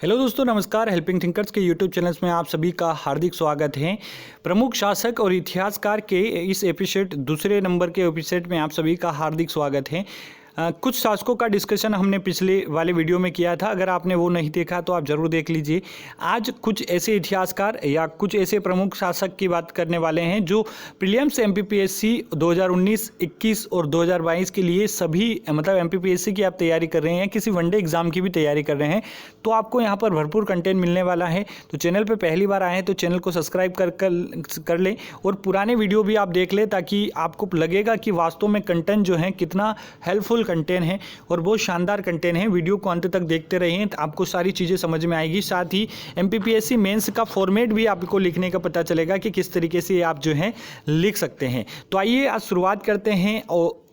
Hello दोस्तों, नमस्कार। Helping thinkers के यूट्यूब चैनल्स में आप सभी का हार्दिक स्वागत है। प्रमुख शासक और इतिहासकार के इस एपिसोड दूसरे नंबर के एपिसोड में आप सभी का हार्दिक स्वागत है। कुछ शासकों का डिस्कशन हमने पिछले वाले वीडियो में किया था। अगर आपने वो नहीं देखा तो आप ज़रूर देख लीजिए। आज कुछ ऐसे इतिहासकार या कुछ ऐसे प्रमुख शासक की बात करने वाले हैं जो प्रीलिम्स एमपीपीएससी 2019, 21 और 2022 के लिए सभी मतलब एमपीपीएससी की आप तैयारी कर रहे हैं, किसी वनडे एग्जाम की भी तैयारी कर रहे हैं, तो आपको यहाँ पर भरपूर कंटेंट मिलने वाला है। तो चैनल पर पहली बार आए हैं तो चैनल को सब्सक्राइब कर लें और पुराने वीडियो भी आप देख लें, ताकि आपको लगेगा कि वास्तव में कंटेंट जो है कितना हेल्पफुल कंटेंट है और बहुत शानदार कंटेंट है। वीडियो को अंत तक देखते रहिए तो आपको सारी चीज़ें समझ में आएगी। साथ ही एमपीपीएससी मेंस का फॉर्मेट भी आपको लिखने का पता चलेगा कि किस तरीके से आप जो है लिख सकते हैं। तो आइए आज शुरुआत करते हैं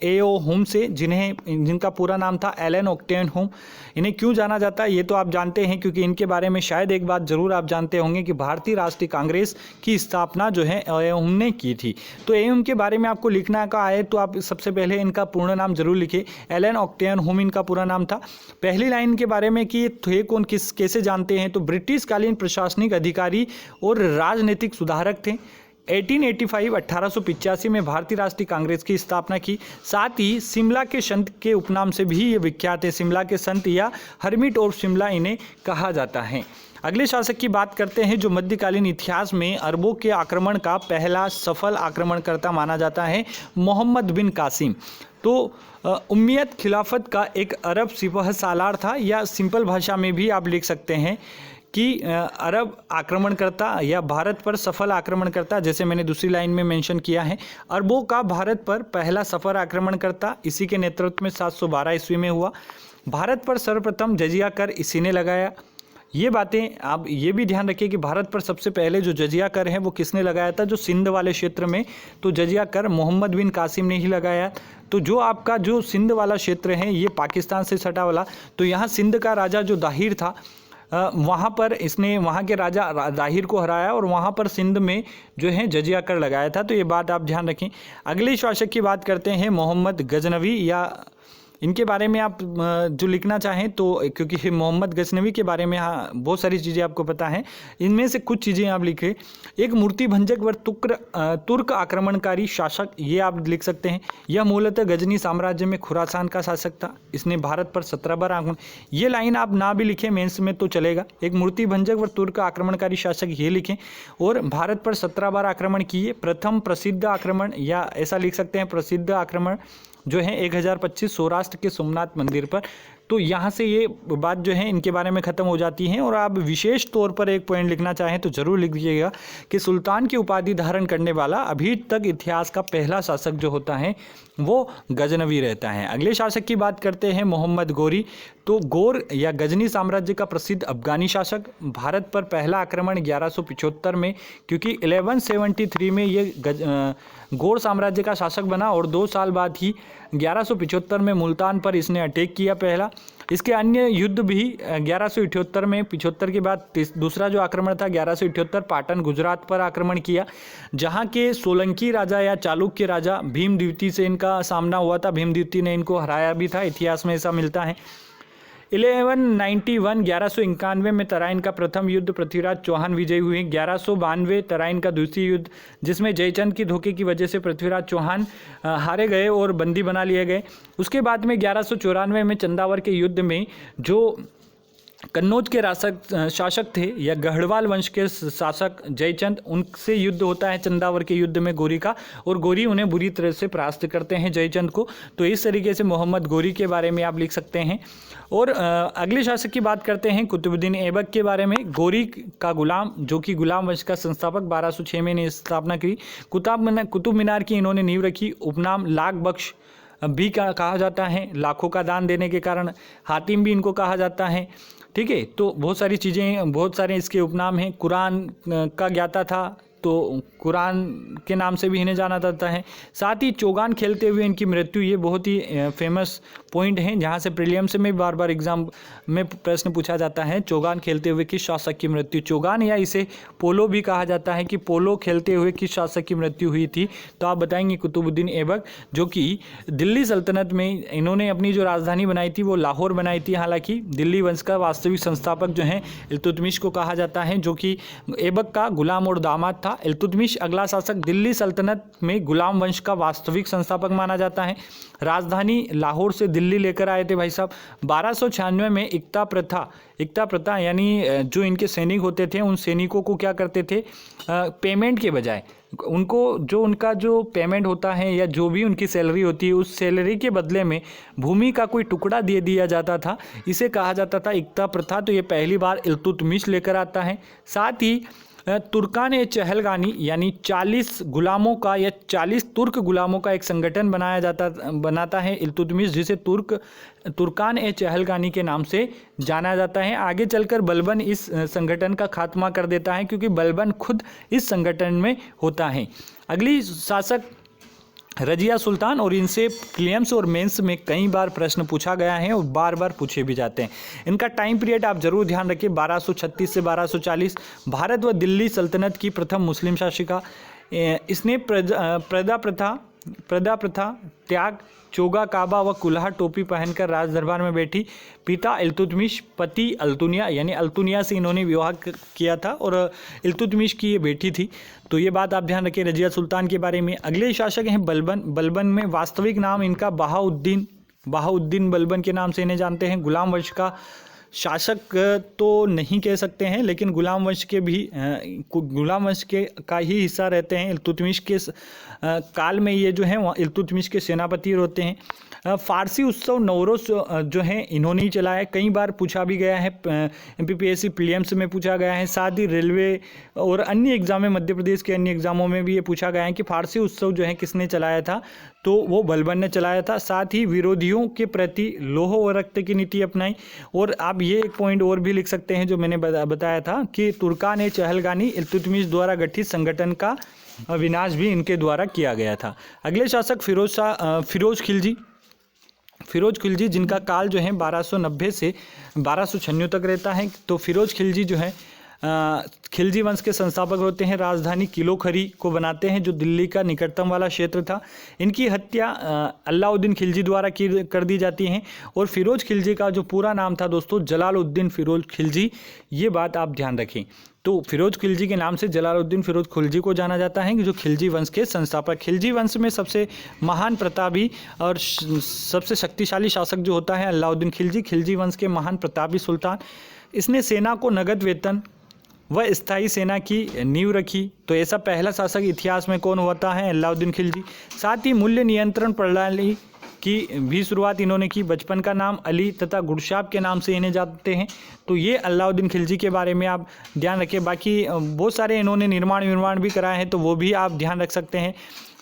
एओ हुम से, जिनका पूरा नाम था एलन ऑक्टेवियन हुम। इन्हें क्यों जाना जाता है ये तो आप जानते हैं, क्योंकि इनके बारे में शायद एक बात जरूर आप जानते होंगे कि भारतीय राष्ट्रीय कांग्रेस की स्थापना जो है एओ हुम ने की थी। तो एओ हुम के बारे में आपको लिखना का आए तो आप सबसे पहले इनका पूर्ण नाम जरूर लिखें। एलन ऑक्टेवियन हुम इनका पूरा नाम था। पहली लाइन के बारे में कि थे कौन, कैसे जानते हैं, तो ब्रिटिश कालीन प्रशासनिक अधिकारी और राजनीतिक सुधारक थे। 1885 में भारतीय राष्ट्रीय कांग्रेस की स्थापना की। साथ ही शिमला के संत के उपनाम से भी ये विख्यात है। शिमला के संत या हर्मिट ऑफ शिमला इन्हें कहा जाता है। अगले शासक की बात करते हैं जो मध्यकालीन इतिहास में अरबों के आक्रमण का पहला सफल आक्रमणकर्ता माना जाता है, मोहम्मद बिन कासिम। तो उम्मियत खिलाफत का एक अरब सिपह सालार था, या सिंपल भाषा में भी आप लिख सकते हैं कि अरब आक्रमणकर्ता या भारत पर सफल आक्रमणकर्ता, जैसे मैंने दूसरी लाइन में मेंशन किया है। अरबों का भारत पर पहला सफल आक्रमणकर्ता इसी के नेतृत्व में 712 ईस्वी में हुआ। भारत पर सर्वप्रथम जजिया कर इसी ने लगाया। ये बातें आप ये भी ध्यान रखिए कि भारत पर सबसे पहले जो जजिया कर है वो किसने लगाया था, जो सिंध वाले क्षेत्र में, तो जजिया कर मोहम्मद बिन कासिम ने ही लगाया। तो जो आपका जो सिंध वाला क्षेत्र है ये पाकिस्तान से सटा वाला, तो यहाँ सिंध का राजा जो दाहिर था वहाँ पर इसने वहाँ के राजा दाहिर को हराया और वहाँ पर सिंध में जो है जजिया कर लगाया था। तो ये बात आप ध्यान रखें। अगले शासक की बात करते हैं मोहम्मद गजनवी, या इनके बारे में आप जो लिखना चाहें तो, क्योंकि मोहम्मद गजनवी के बारे में हाँ बहुत सारी चीज़ें आपको पता है, इनमें से कुछ चीज़ें आप लिखें। एक मूर्ति भंजक व तुर्क आक्रमणकारी शासक, ये आप लिख सकते हैं। यह मूलतः गजनी साम्राज्य में खुरासान का शासक था। इसने भारत पर 17 बार आक्रमण, ये लाइन आप ना भी लिखें मेंस में तो चलेगा। एक मूर्ति भंजक व तुर्क आक्रमणकारी शासक ये लिखें, और भारत पर 17 बार आक्रमण किए। प्रथम प्रसिद्ध आक्रमण, या ऐसा लिख सकते हैं प्रसिद्ध आक्रमण जो है 1025 सौराष्ट्र के सोमनाथ मंदिर पर। तो यहाँ से ये बात जो है इनके बारे में ख़त्म हो जाती है। और आप विशेष तौर पर एक पॉइंट लिखना चाहें तो ज़रूर लिख दीजिएगा कि सुल्तान की उपाधि धारण करने वाला अभी तक इतिहास का पहला शासक जो होता है वो गजनवी रहता है। अगले शासक की बात करते हैं मोहम्मद गोरी। तो गौर या गजनी साम्राज्य का प्रसिद्ध अफगानी शासक, भारत पर पहला आक्रमण 1175 में, क्योंकि 1173 में ये गौर साम्राज्य का शासक बना और 2 साल बाद ही 1175 में मुल्तान पर इसने अटैक किया पहला। इसके अन्य युद्ध भी 1178 में, 75 के बाद दूसरा जो आक्रमण था 1178 पाटन गुजरात पर आक्रमण किया, जहां के सोलंकी राजा या चालुक्य राजा भीम द्वितीय से इनका सामना हुआ था। भीम द्वितीय ने इनको हराया भी था, इतिहास में ऐसा मिलता है। 1191 में तराइन का प्रथम युद्ध, पृथ्वीराज चौहान विजयी हुए। 1192 तराइन का द्वितीय युद्ध, जिसमें जयचंद की धोखे की वजह से पृथ्वीराज चौहान हारे गए और बंदी बना लिए गए। उसके बाद में 1194 में चंदावर के युद्ध में जो कन्नौज के शासक थे या गढ़वाल वंश के शासक जयचंद, उनसे युद्ध होता है चंदावर के युद्ध में गोरी का, और गोरी उन्हें बुरी तरह से परास्त करते हैं जयचंद को। तो इस तरीके से मोहम्मद गोरी के बारे में आप लिख सकते हैं। और अगले शासक की बात करते हैं कुतुबुद्दीन ऐबक के बारे में। गोरी का गुलाम, जो कि गुलाम वंश का संस्थापक, 1206 में इन्हें स्थापना की। कुतुब मीनार की इन्होंने नींव रखी। उपनाम लाख बख्श भी कहा जाता है, लाखों का दान देने के कारण। हातिम भी इनको कहा जाता है। ठीक है, तो बहुत सारी चीज़ें, बहुत सारे इसके उपनाम हैं। कुरान का ज्ञाता था, तो कुरान के नाम से भी इन्हें जाना जाता है। साथ ही चौगान खेलते हुए इनकी मृत्यु, ये बहुत ही फेमस पॉइंट है जहाँ से प्रीलिम्स में बार बार एग्जाम में प्रश्न पूछा जाता है। चौगान खेलते हुए किस शासक की मृत्यु, चौगान या इसे पोलो भी कहा जाता है कि पोलो खेलते हुए किस शासक की मृत्यु हुई थी, तो आप बताएंगे कुतुबुद्दीन ऐबक, जो कि दिल्ली सल्तनत में इन्होंने अपनी जो राजधानी बनाई थी वो लाहौर बनाई थी। हालांकि दिल्ली वंश का वास्तविक संस्थापक जो है इल्तुतमिश को कहा जाता है, जो कि ऐबक का गुलाम और दामाद था। इल्तुतमिश अगला शासक, दिल्ली सल्तनत में गुलाम वंश का वास्तविक संस्थापक माना जाता है। राजधानी लाहौर से दिल्ली लेकर आए थे भाई साहब। 1296 में इक्ता प्रथा यानी जो इनके सैनिक होते थे उन सैनिकों को क्या करते थे, पेमेंट के बजाय उनको जो उनका जो पेमेंट होता है या जो भी उनकी सैलरी होती है उस सैलरी के बदले में भूमि का कोई टुकड़ा दे दिया जाता था। इसे कहा जाता था इक्ता प्रथा। तो ये पहली बार इल्तुतमिश लेकर आता है। साथ ही तुर्कान ए चहलगानी यानी 40 गुलामों का या 40 तुर्क गुलामों का एक संगठन बनाता है इल्तुतमिश, जिसे तुर्कान ए चहलगानी के नाम से जाना जाता है। आगे चलकर बलबन इस संगठन का खात्मा कर देता है, क्योंकि बलबन खुद इस संगठन में होता है। अगली शासक रजिया सुल्तान, और इनसे प्रीलिम्स और मेंस में कई बार प्रश्न पूछा गया है और बार बार पूछे भी जाते हैं। इनका टाइम पीरियड आप जरूर ध्यान रखिए, 1236 से 1240। भारत व दिल्ली सल्तनत की प्रथम मुस्लिम शासिका। इसने प्रदा प्रथा त्याग, चोगा काबा व कुल्हा टोपी पहनकर राज दरबार में बैठी। पिता इल्तुतमिश, पति अल्तुनिया यानी अल्तुनिया से इन्होंने विवाह किया था और इल्तुतमिश की ये बेटी थी। तो ये बात आप ध्यान रखिए रजिया सुल्तान के बारे में। अगले शासक हैं बलबन। बलबन में वास्तविक नाम इनका बहाउद्दीन बलबन के नाम से इन्हें जानते हैं। गुलाम वंश का शासक तो नहीं कह सकते हैं, लेकिन गुलाम वंश के का ही हिस्सा रहते हैं। इल्तुतमिश के काल में ये जो है इल्तुतमिश के सेनापति होते हैं। फारसी उत्सव नवरोज जो है इन्होंने ही चलाया, कई बार पूछा भी गया है, MPPSC प्रीलिम्स में पूछा गया है। साथ ही रेलवे और अन्य एग्जाम में, मध्य प्रदेश के अन्य एग्जामों में भी ये पूछा गया है कि फारसी उत्सव जो है किसने चलाया था, तो वो बलबन ने चलाया था। साथ ही विरोधियों के प्रति लौह व रक्त की नीति अपनाई। और आप ये एक पॉइंट और भी लिख सकते हैं जो मैंने बताया था कि तुर्कान ए चहलगानी इल्तुतमिश द्वारा गठित संगठन का विनाश भी इनके द्वारा किया गया था। अगले शासक फिरोज खिलजी, जिनका काल जो है 1290 से 1296 तक रहता है। तो फिरोज खिलजी जो है खिलजी वंश के संस्थापक होते हैं। राजधानी किलोखरी को बनाते हैं, जो दिल्ली का निकटतम वाला क्षेत्र था। इनकी हत्या अलाउद्दीन खिलजी द्वारा कर दी जाती है। और फिरोज खिलजी का जो पूरा नाम था दोस्तों जलालुद्दीन फिरोज खिलजी, ये बात आप ध्यान रखें। तो फिरोज खिलजी के नाम से जलालुद्दीन फिरोज खिलजी को जाना जाता है, जो खिलजी वंश के संस्थापक। खिलजी वंश में सबसे महान प्रतापी और सबसे शक्तिशाली शासक जो होता है अलाउद्दीन खिलजी, खिलजी वंश के महान प्रतापी सुल्तान। इसने सेना को नगद वेतन व स्थायी सेना की नींव रखी। तो ऐसा पहला शासक इतिहास में कौन होता है, अलाउद्दीन खिलजी। साथ ही मूल्य नियंत्रण प्रणाली की भी शुरुआत इन्होंने की। बचपन का नाम अली तथा गुरशाब के नाम से इन्हें जानते हैं। तो ये अलाउद्दीन खिलजी के बारे में आप ध्यान रखें। बाकी बहुत सारे इन्होंने निर्माण भी कराए हैं, तो वो भी आप ध्यान रख सकते हैं।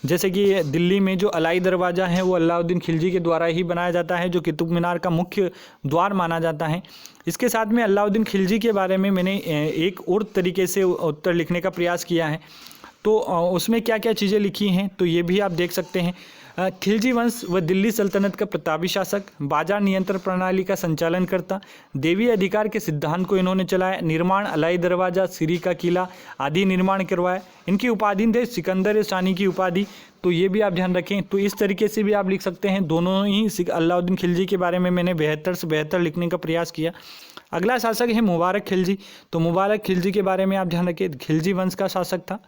जैसे कि दिल्ली में जो अलाई दरवाज़ा है वो अलाउद्दीन खिलजी के द्वारा ही बनाया जाता है, जो कुतुब मीनार का मुख्य द्वार माना जाता है। इसके साथ में अलाउद्दीन खिलजी के बारे में मैंने एक और तरीके से उत्तर लिखने का प्रयास किया है। तो उसमें क्या क्या चीज़ें लिखी हैं तो ये भी आप देख सकते हैं। खिलजी वंश व दिल्ली सल्तनत का प्रतापी शासक, बाजार नियंत्रण प्रणाली का संचालन करता, देवी अधिकार के सिद्धांत को इन्होंने चलाया, निर्माण अलाई दरवाज़ा, सिरी का किला आदि निर्माण करवाया। इनकी उपाधि थे सिकंदर शानी की उपाधि। तो ये भी आप ध्यान रखें। तो इस तरीके से भी आप लिख सकते हैं। दोनों ही अलाउद्दीन खिलजी के बारे में मैंने बेहतर से बेहतर लिखने का प्रयास किया। अगला शासक है मुबारक खिलजी। तो मुबारक खिलजी के बारे में आप ध्यान रखें। खिलजी वंश का शासक था,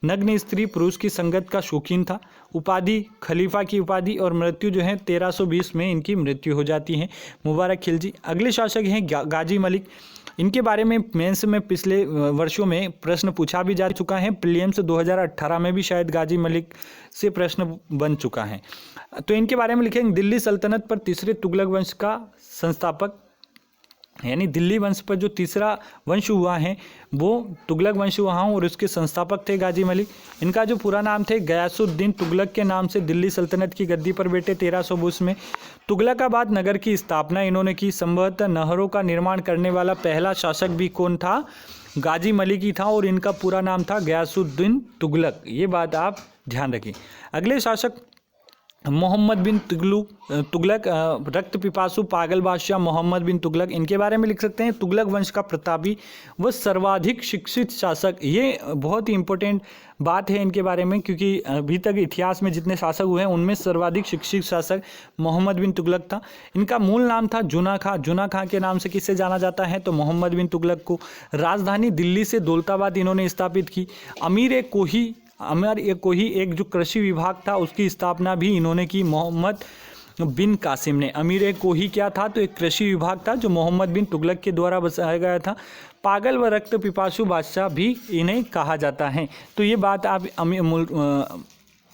नग्न स्त्री पुरुष की संगत का शौकीन था, उपाधि खलीफा की उपाधि, और मृत्यु जो है 1320 में इनकी मृत्यु हो जाती है मुबारक खिलजी। अगले शासक हैं गाजी मलिक। इनके बारे में मेंस में पिछले वर्षों में प्रश्न पूछा भी जा चुका है। प्रीलिम्स 2018 में भी शायद गाजी मलिक से प्रश्न बन चुका है। तो इनके बारे में लिखेंगे दिल्ली सल्तनत पर तीसरे तुगलक वंश का संस्थापक। यानी दिल्ली वंश पर जो तीसरा वंश हुआ है वो तुगलक वंश हुआ और उसके संस्थापक थे गाजी मलिक। इनका जो पूरा नाम थे गयासुद्दीन तुगलक के नाम से दिल्ली सल्तनत की गद्दी पर बैठे 1320 में। तुगलकाबाद नगर की स्थापना इन्होंने की। संभवतः नहरों का निर्माण करने वाला पहला शासक भी कौन था? गाजी मलिक ही था और इनका पूरा नाम था गयासुद्दीन तुगलक। ये बात आप ध्यान रखें। अगले शासक मोहम्मद बिन तुगलक, रक्त पिपासु पागल बादशाह मोहम्मद बिन तुगलक, इनके बारे में लिख सकते हैं तुगलक वंश का प्रतापी व सर्वाधिक शिक्षित शासक। ये बहुत ही इंपॉर्टेंट बात है इनके बारे में, क्योंकि अभी तक इतिहास में जितने शासक हुए हैं उनमें सर्वाधिक शिक्षित शासक मोहम्मद बिन तुगलक था। इनका मूल नाम था जुना खां। जुना खां के नाम से किससे जाना जाता है? तो मोहम्मद बिन तुगलक को। राजधानी दिल्ली से दौलताबाद इन्होंने स्थापित की। अमीर कोही एक जो कृषि विभाग था उसकी स्थापना भी इन्होंने की मोहम्मद बिन कासिम ने। अमीर कोही क्या था? तो एक कृषि विभाग था जो मोहम्मद बिन तुगलक के द्वारा बसाया गया था। पागल व रक्त पिपासु बादशाह भी इन्हें कहा जाता है। तो ये बात आप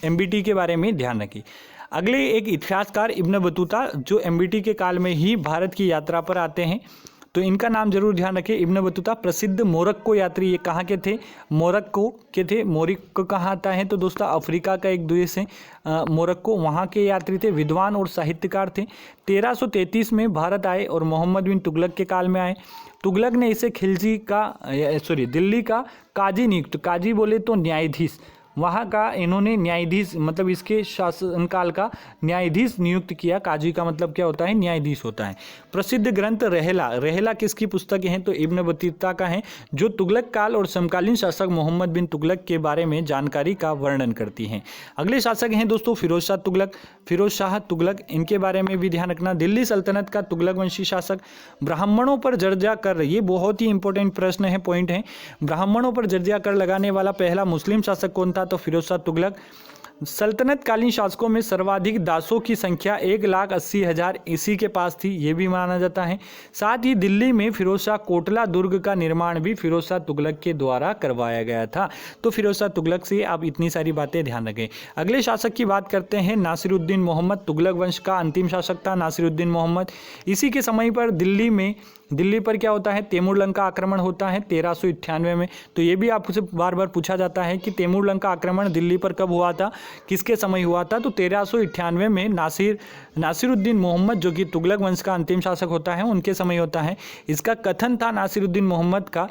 MBT के बारे में ध्यान रखिए। अगले एक इतिहासकार इब्न बतूता जो MBT के काल में ही भारत की यात्रा पर आते हैं, तो इनका नाम जरूर ध्यान रखें। इब्न बतूता प्रसिद्ध मोरक्को यात्री। ये कहाँ के थे? मोरक्को के थे। मोरक्को कहाँ आता है? तो दोस्तों अफ्रीका का एक देश है मोरक्को, वहाँ के यात्री थे। विद्वान और साहित्यकार थे। 1333 में भारत आए और मोहम्मद बिन तुगलक के काल में आए। तुगलक ने इसे दिल्ली का काजी नियुक्त, काजी बोले तो न्यायाधीश, वहाँ का इन्होंने न्यायाधीश मतलब इसके शासनकाल का न्यायाधीश नियुक्त किया। काजी का मतलब क्या होता है? न्यायाधीश होता है। प्रसिद्ध ग्रंथ रहेला किसकी पुस्तकें हैं? तो इब्न बतूता का है, जो तुगलक काल और समकालीन शासक मोहम्मद बिन तुगलक के बारे में जानकारी का वर्णन करती हैं। अगले शासक हैं दोस्तों फिरोज शाह तुगलक, इनके बारे में भी ध्यान रखना। दिल्ली सल्तनत का तुगलक वंशी शासक। ब्राह्मणों पर जर्जा कर, ये बहुत ही इंपॉर्टेंट प्रश्न है, पॉइंट है। ब्राह्मणों पर जर्जा कर लगाने वाला पहला मुस्लिम शासक कौन था? तो फिरोज शाह तुगलक। सल्तनत कालीन शासकों में सर्वाधिक दासों की संख्या 1,80,000 इसी के पास थी, ये भी माना जाता है। साथ ही दिल्ली में फिरोज शाह कोटला दुर्ग का निर्माण भी फिरोज शाह तुगलक के द्वारा करवाया गया था। तो फिरोज शाह तुगलक से आप इतनी सारी बातें ध्यान रखें। अगले शासक की बात करते हैं नासिरुद्दीन मोहम्मद। तुगलक वंश का अंतिम शासक था नासिरुद्दीन मोहम्मद। इसी के समय पर दिल्ली पर क्या होता है? तैमूरलंग का आक्रमण होता है 1398 में। तो ये भी आपसे बार बार पूछा जाता है कि तैमूरलंग का आक्रमण दिल्ली पर कब हुआ था, किसके समय हुआ था? तो 1398 में नासिरुद्दीन मोहम्मद जो कि तुगलक वंश का अंतिम शासक होता है उनके समय होता है। इसका कथन था नासिरुद्दीन मोहम्मद का,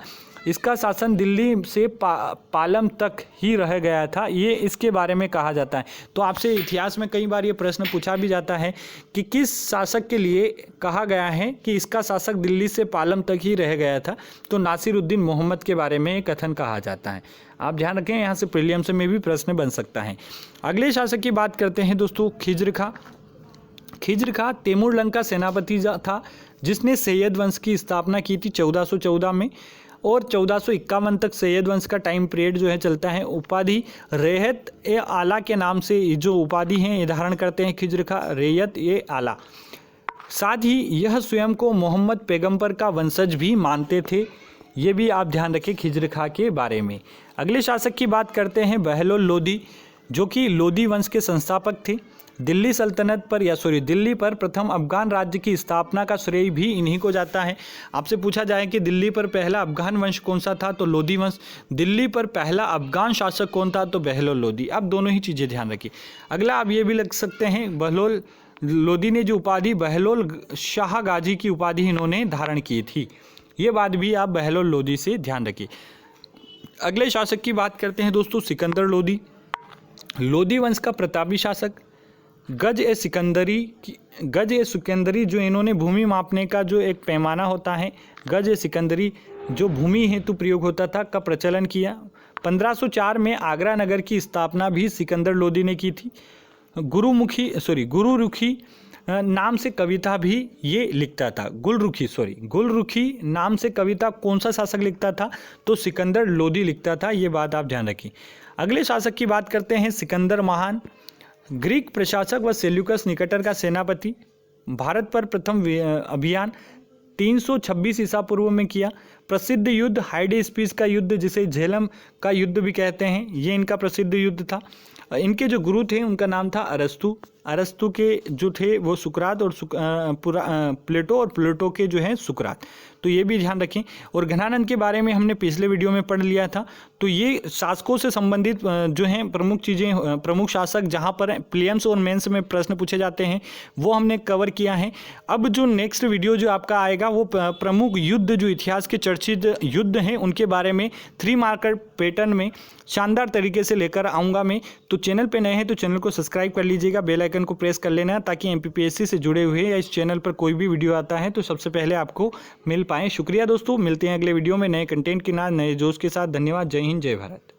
इसका शासन दिल्ली से पालम तक ही रह गया था, ये इसके बारे में कहा जाता है। तो आपसे इतिहास में कई बार ये प्रश्न पूछा भी जाता है कि किस शासक के लिए कहा गया है कि इसका शासक दिल्ली से पालम तक ही रह गया था? तो नासिरुद्दीन मोहम्मद के बारे में कथन कहा जाता है। आप ध्यान रखें, यहाँ से प्रीलिम्स में भी प्रश्न बन सकता है। अगले शासक की बात करते हैं दोस्तों खिज्र खां तैमूरलंग का सेनापति था, जिसने सैयद वंश की स्थापना की थी 1414 में और 1451 तक सैयद वंश का टाइम पीरियड जो है चलता है। उपाधि रेयत ए आला के नाम से जो उपाधि हैं ये धारण करते हैं खिज्र खां, रेयत ए आला। साथ ही यह स्वयं को मोहम्मद पैगंबर का वंशज भी मानते थे, ये भी आप ध्यान रखें खिज्र खां के बारे में। अगले शासक की बात करते हैं बहलोल लोदी, जो कि लोदी वंश के संस्थापक थे। दिल्ली पर प्रथम अफगान राज्य की स्थापना का श्रेय भी इन्हीं को जाता है। आपसे पूछा जाए कि दिल्ली पर पहला अफगान वंश कौन सा था? तो लोदी वंश। दिल्ली पर पहला अफगान शासक कौन था? तो बहलोल लोदी। आप दोनों ही चीज़ें ध्यान रखिए। अगला आप ये भी लग सकते हैं, बहलोल लोदी ने जो उपाधि बहलोल शाह गाजी की उपाधि इन्होंने धारण की थी, ये बात भी आप बहलोल लोदी से ध्यान रखिए। अगले शासक की बात करते हैं दोस्तों सिकंदर लोदी। लोदी वंश का प्रतापी शासक। गज ए सिकंदरी जो इन्होंने भूमि मापने का जो एक पैमाना होता है, गज ए सिकंदरी जो भूमि हेतु प्रयोग होता था, का प्रचलन किया। 1504 में आगरा नगर की स्थापना भी सिकंदर लोदी ने की थी। गुरुरुखी नाम से कविता भी ये लिखता था। गुलरुखी नाम से कविता कौन सा शासक लिखता था? तो सिकंदर लोदी लिखता था, ये बात आप ध्यान रखिए। अगले शासक की बात करते हैं सिकंदर महान। ग्रीक प्रशासक व सेल्यूकस निकटर का सेनापति। भारत पर प्रथम अभियान 326 ईसा पूर्व में किया। प्रसिद्ध युद्ध हाइडेस्पिस का युद्ध, जिसे झेलम का युद्ध भी कहते हैं, ये इनका प्रसिद्ध युद्ध था। इनके जो गुरु थे उनका नाम था अरस्तु। अरस्तु के जो थे वो सुकरात और प्लेटो, और प्लेटो के जो हैं सुकरात। तो ये भी ध्यान रखें। और घनानंद के बारे में हमने पिछले वीडियो में पढ़ लिया था। तो ये शासकों से संबंधित जो हैं प्रमुख चीज़ें, प्रमुख शासक जहाँ पर प्रीलिम्स और मेंस में प्रश्न पूछे जाते हैं वो हमने कवर किया है। अब जो नेक्स्ट वीडियो जो आपका आएगा वो प्रमुख युद्ध, जो इतिहास के चर्चित युद्ध हैं उनके बारे में 3 मार्कर पैटर्न में शानदार तरीके से लेकर आऊँगा मैं। तो चैनल पे नए हैं तो चैनल को सब्सक्राइब कर लीजिएगा, बेल आइकन को प्रेस कर लेना ताकि एमपीपीएससी से जुड़े हुए या इस चैनल पर कोई भी वीडियो आता है तो सबसे पहले आपको मिल पाए। शुक्रिया दोस्तों, मिलते हैं अगले वीडियो में नए कंटेंट के साथ, नए जोश के साथ। धन्यवाद। जय हिंद, जय भारत।